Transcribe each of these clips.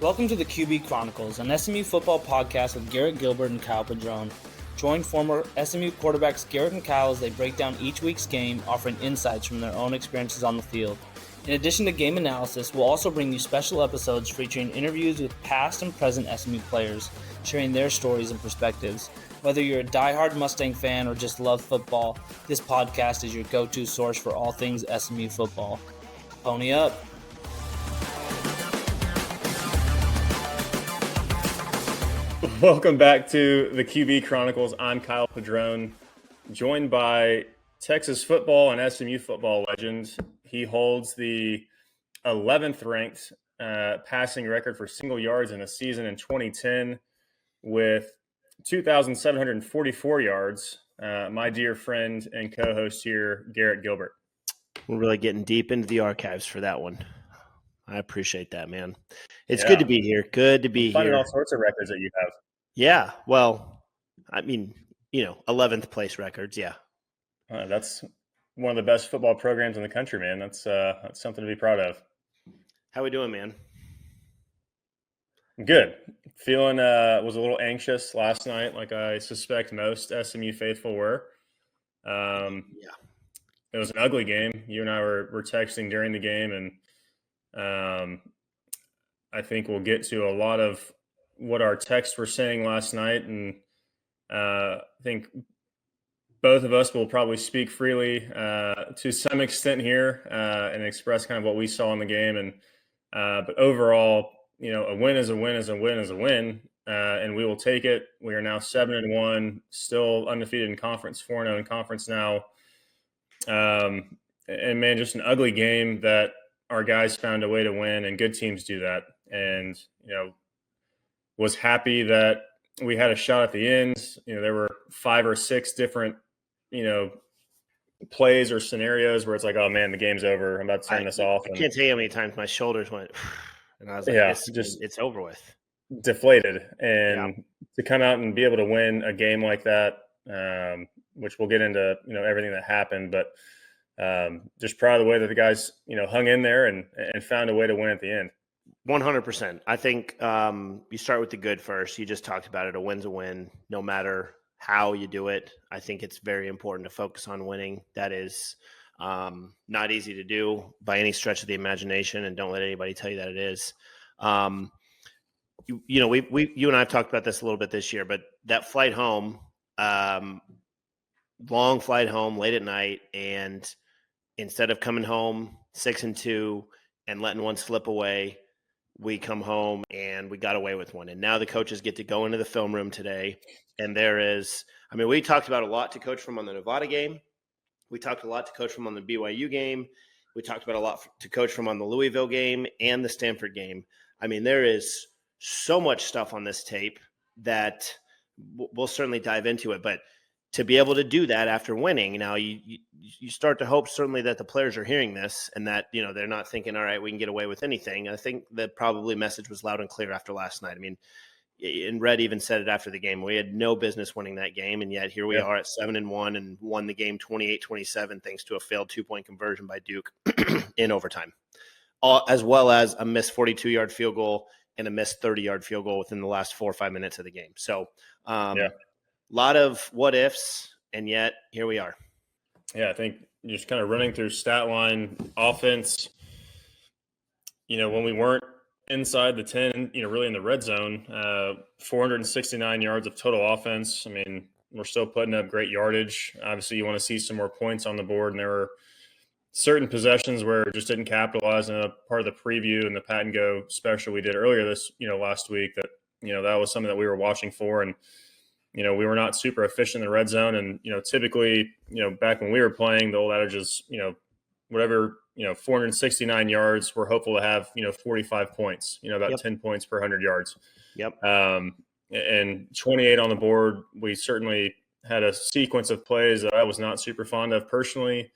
Welcome to the QB Chronicles, an SMU football podcast with Garrett Gilbert and Kyle Padron. Join former SMU quarterbacks Garrett and Kyle as they break down each week's game, offering insights from their own experiences on the field. In addition to game analysis, we'll also bring you special episodes featuring interviews with past and present SMU players, sharing their stories and perspectives. Whether you're a diehard Mustang fan or just love football, this podcast is your go-to source for all things SMU football. Pony up! Welcome back to the QB Chronicles. I'm Kyle Padron, joined by Texas football and SMU football legend. He holds the 11th ranked passing record for single yards in a season in 2010 with 2,744 yards. My dear friend and co-host here, Garrett Gilbert. We're really getting deep into the archives for that one. I appreciate that, man. It's good to be here. Good to be finding here. All sorts of records that you have. Yeah. Well, I mean, 11th place records. Yeah. That's one of the best football programs in the country, man. That's something to be proud of. How we doing, man? Good. Feeling was a little anxious last night, like I suspect most SMU faithful were. It was an ugly game. You and I were texting during the game, and I think we'll get to a lot of what our texts were saying last night, and I think both of us will probably speak freely to some extent here and express kind of what we saw in the game. And but overall, a win is a win is a win is a win, and we will take it. We are now 7-1, still undefeated in conference, 4-0 in conference now. And man, just an ugly game that our guys found a way to win, and good teams do that. And was happy that we had a shot at the end. There were 5 or 6 different plays or scenarios where it's like, oh man, the game's over. I'm about to turn this off. I can't tell you how many times my shoulders went, and I was like, it's over with. Deflated. And to come out and be able to win a game like that, which we'll get into, everything that happened, but just proud of the way that the guys, hung in there and found a way to win at the end. 100%. I think you start with the good first. You just talked about it. A win's a win, no matter how you do it. I think it's very important to focus on winning. That is not easy to do by any stretch of the imagination, and don't let anybody tell you that it is. You and I have talked about this a little bit this year, but that flight home, long flight home late at night, and instead of coming home 6-2 and letting one slip away, we come home and we got away with one. And now the coaches get to go into the film room today. And we talked about a lot to coach from on the Nevada game. We talked a lot to coach from on the BYU game. We talked about a lot to coach from on the Louisville game and the Stanford game. I mean, there is so much stuff on this tape that we'll certainly dive into it. But to be able to do that after winning, now you start to hope certainly that the players are hearing this and that, they're not thinking, all right, we can get away with anything. I think the probably message was loud and clear after last night. I mean, and Red even said it after the game. We had no business winning that game, and yet here we are at 7-1 and won the game 28-27 thanks to a failed 2-point conversion by Duke in overtime, as well as a missed 42-yard field goal and a missed 30-yard field goal within the last 4 or 5 minutes of the game. So, lot of what ifs, and yet here we are. Yeah, I think just kind of running through stat line offense, when we weren't inside the 10, really in the red zone, 469 yards of total offense. I mean, we're still putting up great yardage. Obviously, you want to see some more points on the board, and there were certain possessions where it just didn't capitalize. And a part of the preview and the Pat and Go special we did earlier this, last week, that, that was something that we were watching for. And we were not super efficient in the red zone. And, typically, back when we were playing, the old adage is, whatever, 469 yards, we're hopeful to have, 45 points, about 10 points per 100 yards. Yep. And 28 on the board. We certainly had a sequence of plays that I was not super fond of personally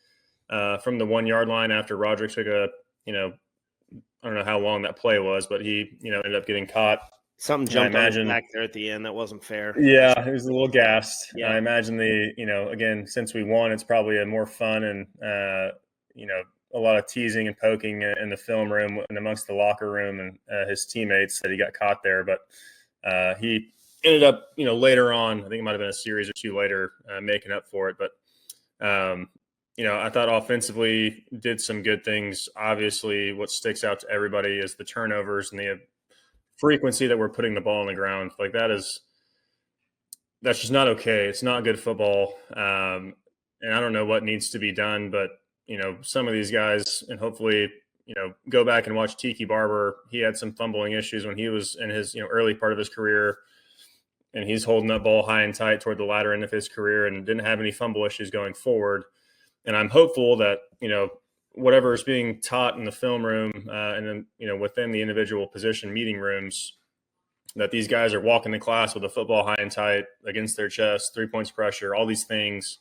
from the 1 yard line after Roderick took a, I don't know how long that play was, but he, ended up getting caught. Something jumped on his back there at the end. That wasn't fair. Yeah, it was a little gassed. Yeah. I imagine again, since we won, it's probably a more fun and, a lot of teasing and poking in the film room and amongst the locker room and his teammates that he got caught there. But he ended up, later on, I think it might have been a series or two later, making up for it. But, I thought offensively did some good things. Obviously, what sticks out to everybody is the turnovers and the frequency that we're putting the ball on the ground. Like that's just not okay. It's not good football. And I don't know what needs to be done, but, some of these guys, and hopefully, go back and watch Tiki Barber. He had some fumbling issues when he was in his, early part of his career, and he's holding that ball high and tight toward the latter end of his career and didn't have any fumble issues going forward. And I'm hopeful that, whatever is being taught in the film room and then, within the individual position meeting rooms, that these guys are walking to class with a football high and tight against their chest, 3 points pressure, all these things,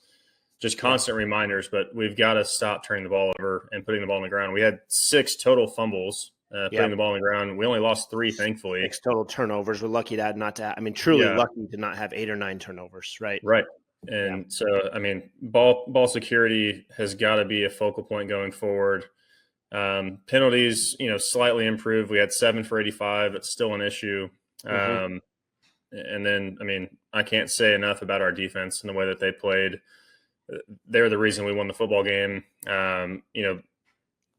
just constant reminders. But we've got to stop turning the ball over and putting the ball on the ground. We had 6 total fumbles putting the ball on the ground. We only lost 3, thankfully. 6 total turnovers. We're lucky truly lucky to not have 8 or 9 turnovers, right? Right. And so, ball security has got to be a focal point going forward. Penalties, slightly improved. We had 7 for 85. It's still an issue. And then, I can't say enough about our defense and the way that they played. They're the reason we won the football game.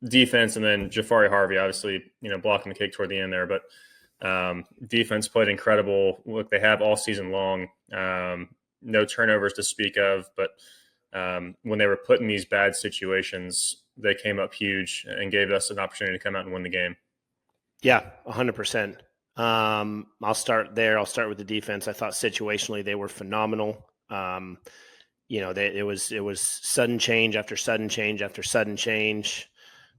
Defense, and then Jafari Harvey, obviously, blocking the kick toward the end there. But defense played incredible. Look, they have all season long. No turnovers to speak of, but when they were put in these bad situations, they came up huge and gave us an opportunity to come out and win the game. Yeah, 100%. I'll start there. I'll start with the defense. I thought situationally they were phenomenal. It was sudden change after sudden change after sudden change,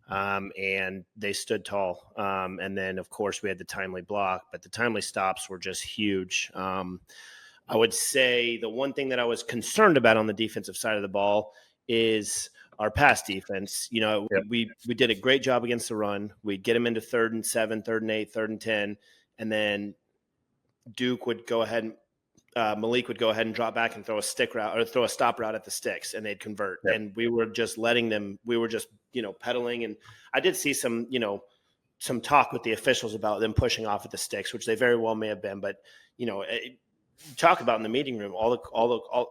and they stood tall. And then, of course, we had the timely block, but the timely stops were just huge. I would say the one thing that I was concerned about on the defensive side of the ball is our pass defense. We did a great job against the run. We'd get them into 3rd and 7, 3rd and 8, 3rd and 10, and then Duke would go ahead and Malik would go ahead and drop back and throw a stick route or throw a stop route at the sticks, and they'd convert. Yep. And we were just letting them. We were just pedaling. And I did see some talk with the officials about them pushing off at the sticks, which they very well may have been, but talk about in the meeting room all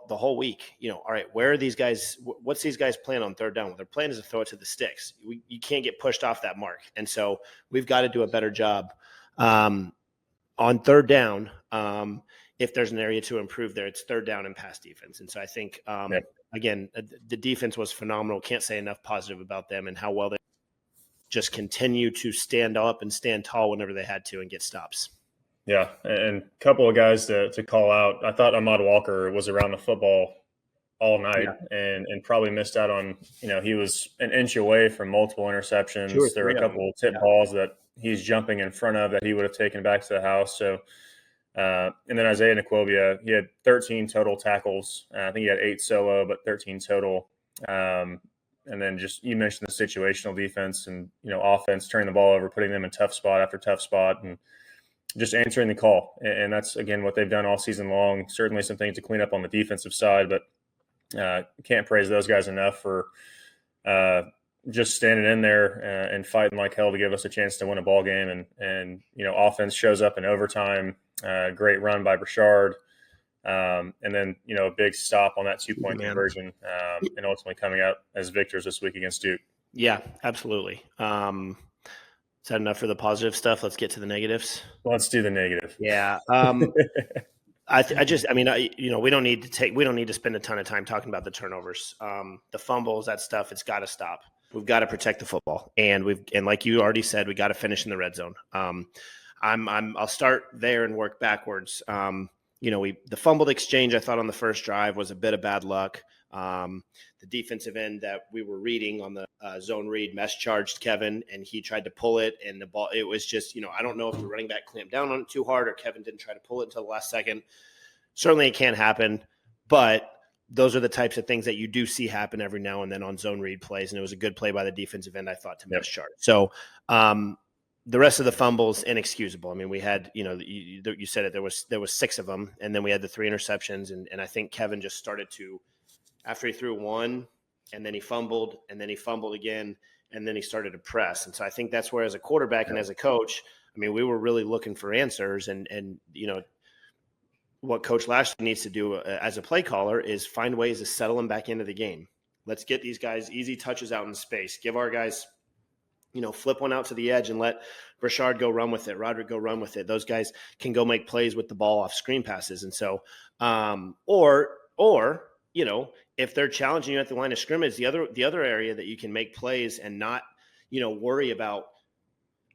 the whole week. All right, where are these guys? What's these guys plan on 3rd down? Well, their plan is to throw it to the sticks. You can't get pushed off that mark, and so we've got to do a better job on 3rd down. If there's an area to improve there, it's 3rd down and pass defense. And so I think again, the defense was phenomenal. Can't say enough positive about them and how well they just continue to stand up and stand tall whenever they had to and get stops. Yeah, and a couple of guys to call out. I thought Ahmad Walker was around the football all night and probably missed out on, he was an inch away from multiple interceptions. There were a couple of tip balls that he's jumping in front of that he would have taken back to the house. So, and then Isaiah Nakwobia, he had 13 total tackles. I think he had 8 solo, but 13 total. And then just, you mentioned the situational defense and, offense, turning the ball over, putting them in tough spot after tough spot, and just answering the call. And that's, again, what they've done all season long. Certainly some things to clean up on the defensive side, but can't praise those guys enough for just standing in there and fighting like hell to give us a chance to win a ball game. And offense shows up in overtime. Great run by Brashard. And then, a big stop on that 2-point conversion and ultimately coming out as victors this week against Duke. Yeah, absolutely. Is that enough for the positive stuff? Let's get to the negatives. Let's do the negative. Yeah. We don't need to spend a ton of time talking about the turnovers, the fumbles, that stuff. It's got to stop. We've got to protect the football, and like you already said, we got to finish in the red zone. I'll start there and work backwards. The fumbled exchange I thought on the first drive was a bit of bad luck. The defensive end that we were reading on the zone read charged Kevin, and he tried to pull it, and the ball, it was just, I don't know if the running back clamped down on it too hard or Kevin didn't try to pull it until the last second. Certainly it can't happen, but those are the types of things that you do see happen every now and then on zone read plays, and it was a good play by the defensive end, I thought, to charge. So the rest of the fumbles, inexcusable. I mean, we had, you said it, there was 6 of them, and then we had the 3 interceptions, and I think Kevin just started to, after he threw one, and then he fumbled again, and then he started to press. And so I think that's where, as a quarterback and as a coach, I mean, we were really looking for answers. And what Coach Lashley needs to do as a play caller is find ways to settle them back into the game. Let's get these guys easy touches out in space. Give our guys, flip one out to the edge and let Brashard go run with it. Roderick go run with it. Those guys can go make plays with the ball off screen passes. And so, if they're challenging you at the line of scrimmage, the other area that you can make plays and not, worry about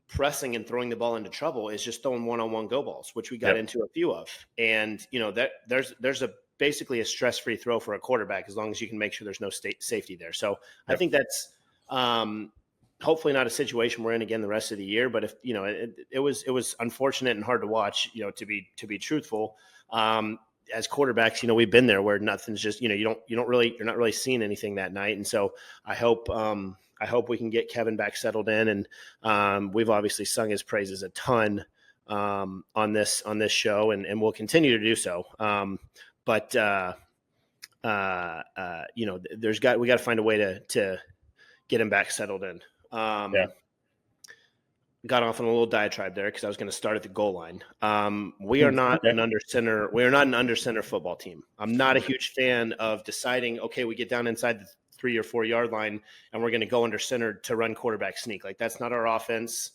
pressing and throwing the ball into trouble is just throwing one-on-one go balls, which we got into a few of. And, that there's basically a stress-free throw for a quarterback as long as you can make sure there's no safety there. So I think that's hopefully not a situation we're in again the rest of the year. But if, it was unfortunate and hard to watch, to be truthful. As quarterbacks, we've been there where nothing's just, you're not really seeing anything that night. And so I hope we can get Kevin back settled in. And we've obviously sung his praises a ton on this show, and we'll continue to do so. We got to find a way to get him back settled in. Got off on a little diatribe there because I was going to start at the goal line. We are not an under center. We are not an under center football team. I'm not a huge fan of deciding, okay, we get down inside the 3 or 4 yard line and we're going to go under center to run quarterback sneak. Like, that's not our offense.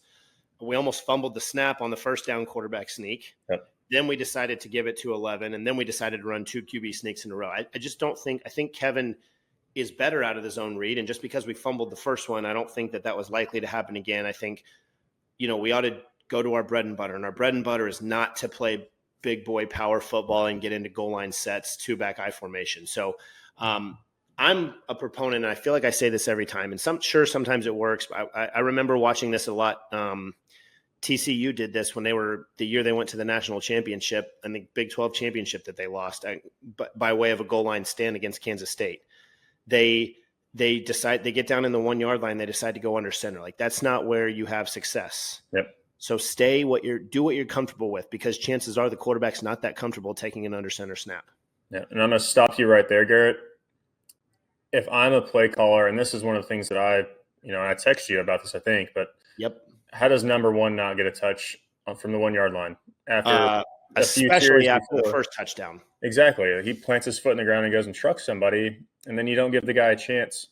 We almost fumbled the snap on the first down quarterback sneak. Yep. Then we decided to give it to 11, and then we decided to run 2 QB sneaks in a row. I just don't think – I think Kevin is better out of the zone read, and just because we fumbled the first one, I don't think that was likely to happen again. I think – we ought to go to our bread and butter, and our bread and butter is not to play big boy power football and get into goal line sets, 2-back I formation. So I'm a proponent, and I feel like I say this every time, and sometimes it works. But I remember watching this a lot. TCU did this when the year they went to the national championship and the Big 12 championship that they lost by way of a goal line stand against Kansas State. They get down in the 1 yard line. They decide to go under center. Like, that's not where you have success. Yep. So do what you're comfortable with, because chances are the quarterback's not that comfortable taking an under center snap. Yeah. And I'm going to stop you right there, Garrett. If I'm a play caller, and this is one of the things that I text you about this, I think, but how does number one not get a touch from the 1 yard line after especially after the first touchdown? Exactly. He plants his foot in the ground and goes and trucks somebody, and then you don't give the guy a chance.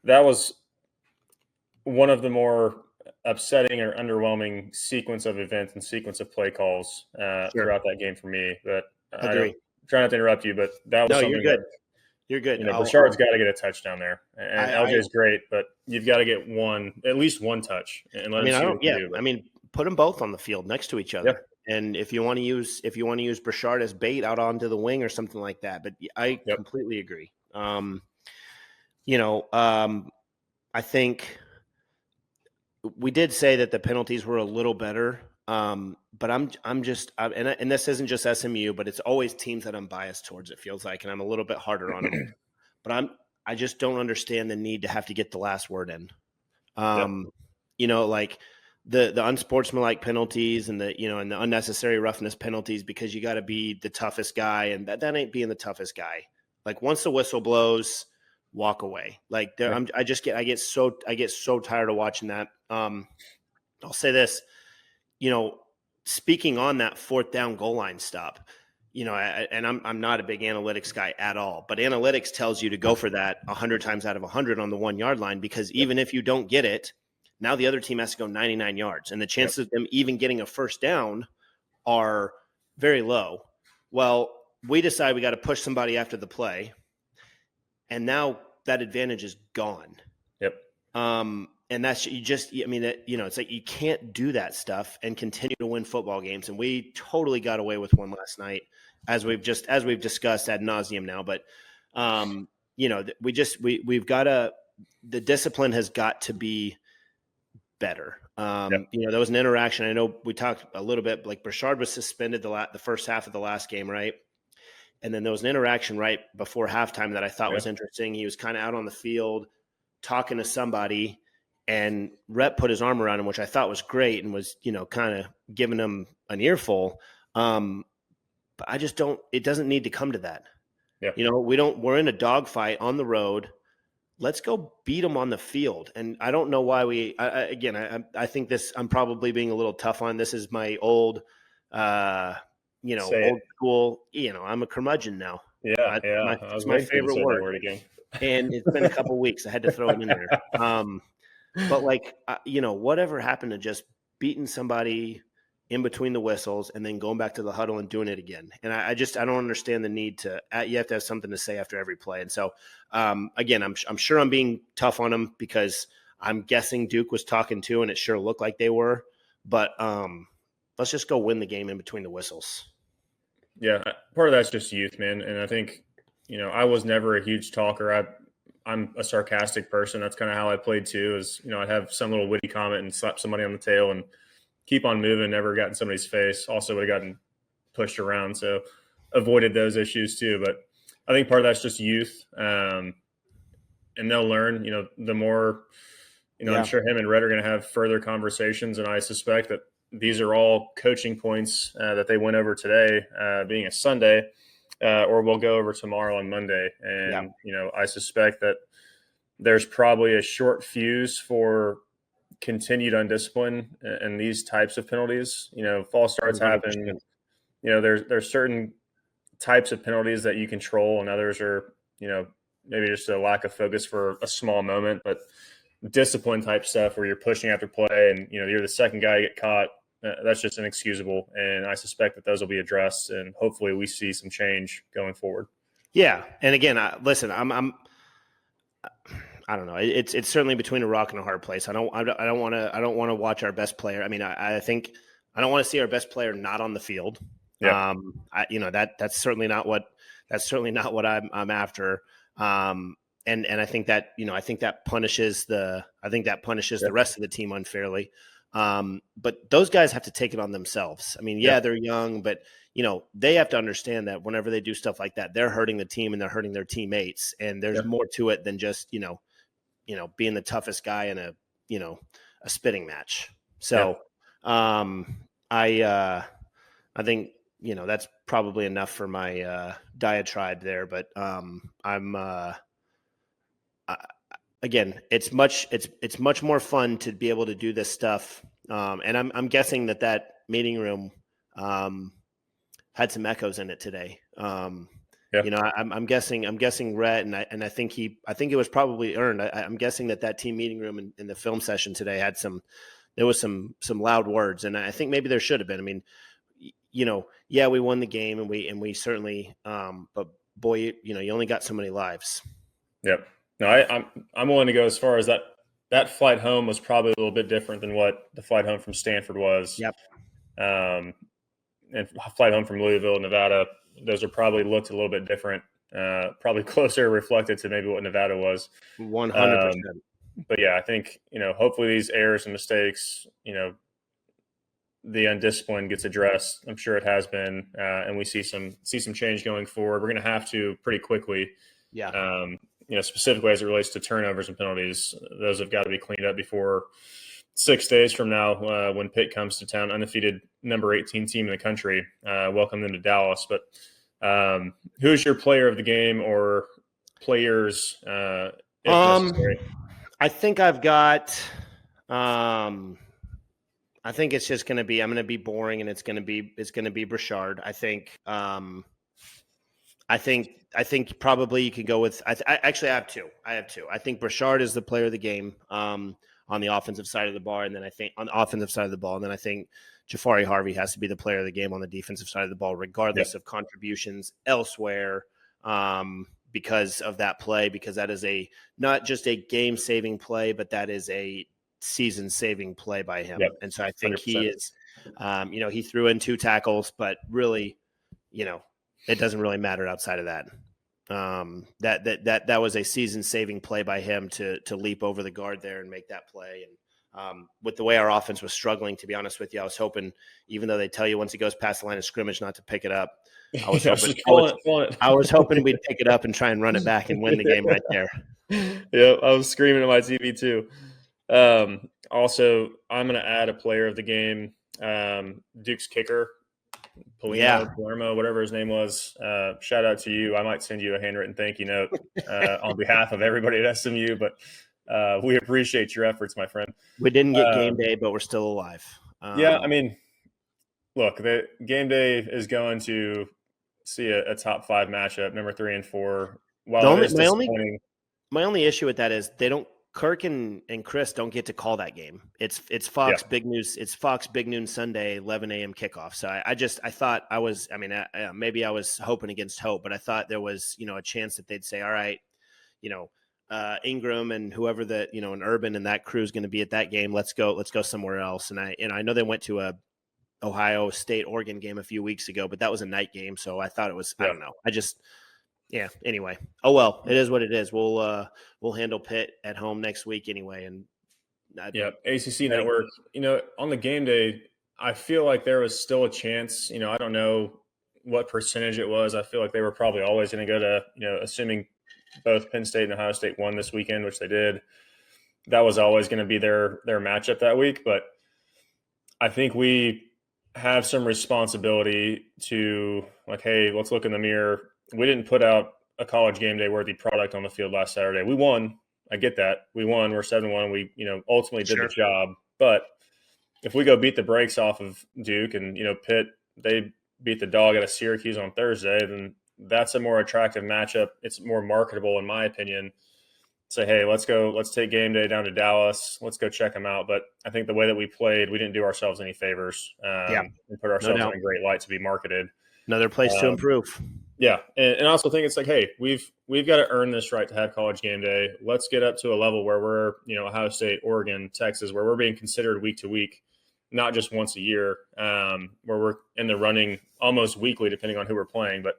That was one of the more upsetting or underwhelming sequence of events and sequence of play calls throughout that game for me. But I try not to interrupt you, but that was something. You're good. You're good. Brashard's got to get a touchdown there, and LJ's great, but you've got to get at least one touch, and let him see what he can do. I mean, put them both on the field next to each other. Yep. And if you want to use Brashard as bait out onto the wing or something like that, but I completely agree. I think we did say that the penalties were a little better, but and this isn't just SMU, but it's always teams that I'm biased towards, it feels like, and I'm a little bit harder on them. But I just don't understand the need to have to get the last word in. Like the unsportsmanlike penalties and and the unnecessary roughness penalties, because you got to be the toughest guy, and that ain't being the toughest guy. Like, once the whistle blows, walk away. Like, I get so tired of watching that. I'll say this, speaking on that 4th down goal line stop, I'm not a big analytics guy at all, but analytics tells you to go for that 100 times out of 100 on the 1 yard line, because even if you don't get it, now the other team has to go 99 yards, and the chances of them even getting a first down are very low. Well, we decide we got to push somebody after the play, and now that advantage is gone. Yep. And that's it's like you can't do that stuff and continue to win football games. And we totally got away with one last night, as we've discussed ad nauseum now. But we've got to, the discipline has got to be better. There was an interaction. I know we talked a little bit, like, Brashard was suspended the first half of the last game, right? And then there was an interaction right before halftime that I thought was interesting. He was kind of out on the field talking to somebody, and Rep put his arm around him, which I thought was great, and was, kind of giving him an earful. But it doesn't need to come to that. Yeah. We're in a dogfight on the road. let's go beat them on the field. And I don't know why I think this, I'm probably being a little tough on, this is my old, old school, I'm a curmudgeon now. Yeah. It's my favorite word. That word again. And it's been a couple weeks. I had to throw it in there. But whatever happened to just beating somebody in between the whistles and then going back to the huddle and doing it again. And I don't understand the need to, you have to have something to say after every play. And so, again, I'm sure I'm being tough on them because I'm guessing Duke was talking too, and it sure looked like they were, but let's just go win the game in between the whistles. Yeah. Part of that's just youth, man. And I think, I was never a huge talker. I'm a sarcastic person. That's kind of how I played too, is, I'd have some little witty comment and slap somebody on the tail and keep on moving, never got in somebody's face. Also would have gotten pushed around. So avoided those issues too. But I think part of that's just youth. And they'll learn, the more, I'm sure him and Red are going to have further conversations. And I suspect that these are all coaching points that they went over today, being a Sunday, or we'll go over tomorrow on Monday. And, I suspect that there's probably a short fuse for continued undiscipline and these types of penalties. False starts happen. There's certain types of penalties that you control, and others are, maybe just a lack of focus for a small moment. But discipline type stuff where you're pushing after play and, you're the second guy to get caught, that's just inexcusable. And I suspect that those will be addressed, and hopefully we see some change going forward. Yeah. And again, listen, I don't know. It's certainly between a rock and a hard place. I don't want to watch our best player. I mean, I think I don't want to see our best player not on the field. Yeah. That's certainly not what I'm after. And I think that punishes the rest of the team unfairly. But those guys have to take it on themselves. I mean, they're young, but they have to understand that whenever they do stuff like that, they're hurting the team and they're hurting their teammates. And there's more to it than just, being the toughest guy in a spitting match. So, I think, that's probably enough for my, diatribe there, but, again, it's much more fun to be able to do this stuff. And I'm guessing that meeting room, had some echoes in it today. I'm guessing Rhett, and I think it was probably earned. I'm guessing that team meeting room in the film session today there was some loud words, and I think maybe there should have been. I mean, we won the game, and we certainly, but boy, you only got so many lives. Yep. No, I'm willing to go as far as that flight home was probably a little bit different than what the flight home from Stanford was. Yep. And flight home from Louisville, Nevada, those are probably looked a little bit different, probably closer reflected to maybe what Nevada was. 100%. But yeah, I think, hopefully these errors and mistakes, the undiscipline gets addressed. I'm sure it has been, and we see some change going forward. We're going to have to pretty quickly. Yeah. Specifically as it relates to turnovers and penalties, those have got to be cleaned up before 6 days from now, when Pitt comes to town, undefeated number 18 team in the country. Welcome them to Dallas. But who's your player of the game or players? If necessary? I think I've got. I think it's just going to be. I'm going to be boring, and it's going to be Brashard. I think probably you could go with. I have two. I think Brashard is the player of the game. On the offensive side of the ball, and then I think on the offensive side of the ball, and then I think Jafari Harvey has to be the player of the game on the defensive side of the ball, regardless of contributions elsewhere, because of that play, because that is not just a game-saving play, but that is a season-saving play by him. Yep. And so I think 100%. He is, he threw in 2 tackles, but really, it doesn't really matter outside of that. That was a season-saving play by him to leap over the guard there and make that play. And with the way our offense was struggling, to be honest with you, I was hoping, even though they tell you once he goes past the line of scrimmage not to pick it up, I was hoping we'd pick it up and try and run it back and win the game right there. Yeah, I was screaming at my TV too. Also, I'm going to add a player of the game, Duke's kicker, Palermo, whatever his name was. Shout out to you. I might send you a handwritten thank you note on behalf of everybody at SMU, but we appreciate your efforts, my friend. We didn't get game day, but we're still alive. Yeah, I mean, look, the game day is going to see a top 5 matchup, number 3 and 4. While it is disappointing, my only issue with that is Kirk and Chris don't get to call that game. It's Fox Big News. It's Fox Big Noon Sunday, 11 a.m. kickoff. So I thought maybe I was hoping against hope, but I thought there was, a chance that they'd say, all right, Ingram and whoever and Urban and that crew is going to be at that game. Let's go somewhere else. And I know they went to a Ohio State Oregon game a few weeks ago, but that was a night game. So I thought it was, I don't know. Anyway. Oh, well, it is what it is. We'll handle Pitt at home next week anyway. And ACC Network, on the game day, I feel like there was still a chance, I don't know what percentage it was. I feel like they were probably always going to go to, assuming both Penn State and Ohio State won this weekend, which they did, that was always going to be their matchup that week. But I think we have some responsibility to hey, let's look in the mirror. We didn't put out a college game day worthy product on the field last Saturday. We won. I get that. We won. We're 7-1. We, ultimately did the job. But if we go beat the brakes off of Duke and, Pitt, they beat the dog out of Syracuse on Thursday, then that's a more attractive matchup. It's more marketable, in my opinion. Say, hey, let's take game day down to Dallas. Let's go check them out. But I think the way that we played, we didn't do ourselves any favors. And put ourselves in a great light to be marketed. Another place to improve. Yeah, and I also think it's hey, we've got to earn this right to have college game day. Let's get up to a level where we're, Ohio State, Oregon, Texas, where we're being considered week to week, not just once a year, where we're in the running almost weekly, depending on who we're playing. But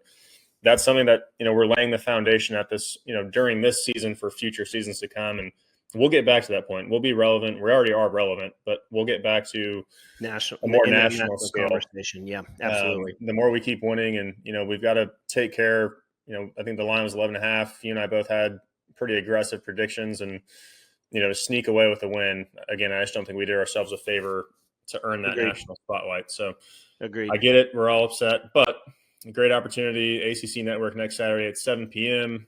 that's something that, we're laying the foundation at this, during this season for future seasons to come. And we'll get back to that point. We'll be relevant. We already are relevant, but we'll get back to a more national scale conversation. Yeah, absolutely. The more we keep winning, and, we've got to take care. I think the line was 11.5. You and I both had pretty aggressive predictions, and, to sneak away with the win. Again, I just don't think we did ourselves a favor to earn that national spotlight. So agreed. I get it. We're all upset, but a great opportunity. ACC Network next Saturday at 7 p.m.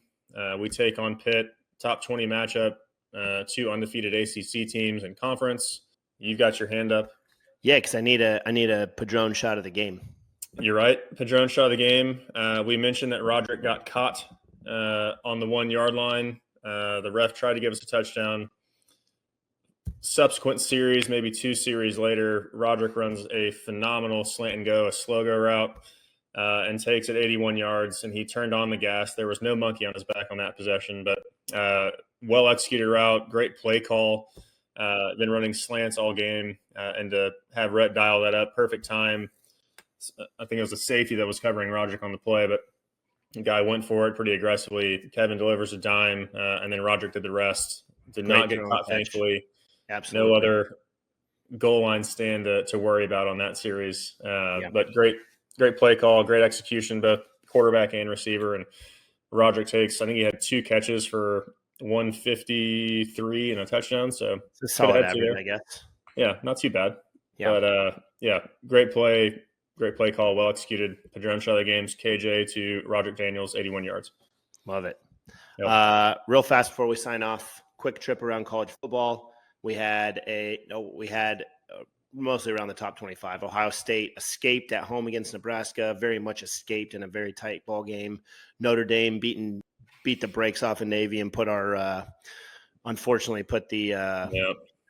We take on Pitt, top 20 matchup. 2 undefeated ACC teams in conference. You've got your hand up. Yeah, because I need a Padron shot of the game. You're right. Padron shot of the game. We mentioned that Roderick got caught on the 1 yard line. The ref tried to give us a touchdown. Subsequent series, maybe 2 series later, Roderick runs a phenomenal slant and go, a slow go route, and takes it 81 yards, and he turned on the gas. There was no monkey on his back on that possession, but well-executed route, great play call. Been running slants all game, and to have Rhett dial that up, perfect time. I think it was a safety that was covering Roderick on the play, but the guy went for it pretty aggressively. Kevin delivers a dime, and then Roderick did the rest. Did not get caught, thankfully. Absolutely. No other goal line stand to worry about on that series. But great play call, great execution, both quarterback and receiver. And Roderick takes, I think he had 2 catches for 153 and a touchdown. So it's a solid average, I guess. Yeah, not too bad. Yeah. But great play call, well executed. Padron shot of the games, KJ to Roderick Daniels, 81 yards. Love it. Yep. Real fast before we sign off, quick trip around college football. We had mostly around the top 25. Ohio State escaped at home against Nebraska, very much escaped in a very tight ball game. Notre Dame beat the brakes off of Navy and unfortunately put the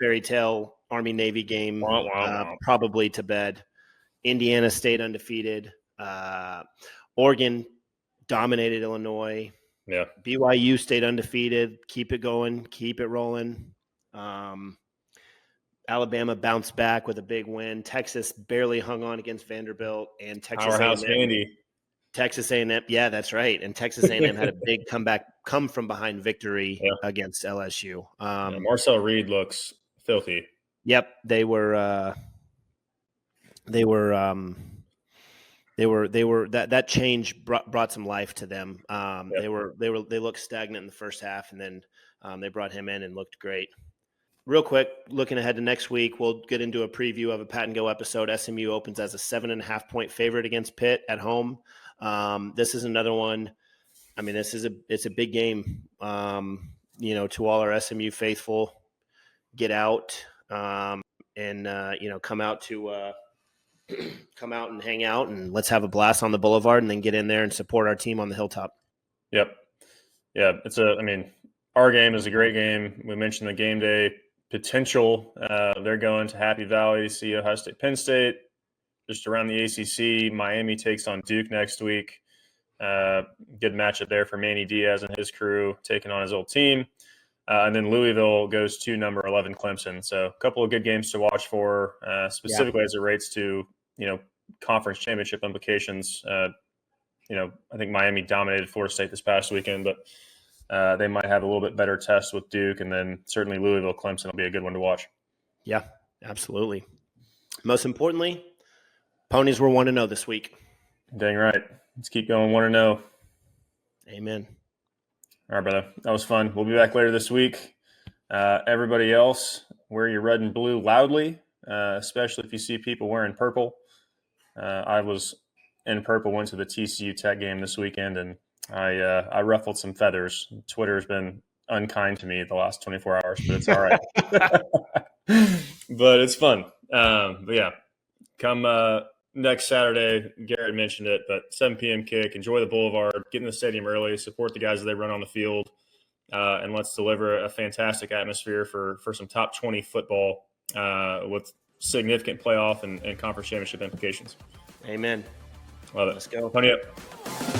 fairy tale Army Navy game probably to bed. Indiana stayed undefeated. Oregon dominated Illinois. Yeah. BYU stayed undefeated. Keep it going. Keep it rolling. Alabama bounced back with a big win. Texas barely hung on against Vanderbilt, and Texas A&M. Texas A&M, yeah, that's right. And Texas A&M had a big come from behind victory against LSU. Marcel Reed looks filthy. Yep, they were. That change brought some life to them. They looked stagnant in the first half, and then they brought him in and looked great. real quick, looking ahead to next week, we'll get into a preview of a Pat and Go episode. SMU opens as a 7.5-point favorite against Pitt at home. This is another one. I mean, it's a big game. To all our SMU faithful, get out and come out and hang out, and let's have a blast on the boulevard, and then get in there and support our team on the hilltop. Yep. Yeah, our game is a great game. We mentioned the game day potential. They're going to Happy Valley to see Ohio State, Penn State. Just around the ACC, Miami takes on Duke next week. Good matchup there for Manny Diaz and his crew taking on his old team. And then Louisville goes to number 11 Clemson. So a couple of good games to watch for, specifically as it relates to, conference championship implications. I think Miami dominated Florida State this past weekend, but they might have a little bit better test with Duke. And then certainly Louisville Clemson will be a good one to watch. Yeah, absolutely. Most importantly, Ponies were 1-0 this week. Dang right. Let's keep going 1-0. Amen. All right, brother. That was fun. We'll be back later this week. Everybody else, wear your red and blue loudly, especially if you see people wearing purple. I was in purple, went to the TCU Tech game this weekend, and I ruffled some feathers. Twitter's been unkind to me the last 24 hours, but it's all right. But it's fun. But yeah, come next Saturday, Garrett mentioned it, but 7 p.m. kick, enjoy the boulevard, get in the stadium early, support the guys as they run on the field, and let's deliver a fantastic atmosphere for some top 20 football with significant playoff and conference championship implications. Amen. Love it. Let's go. Pony up.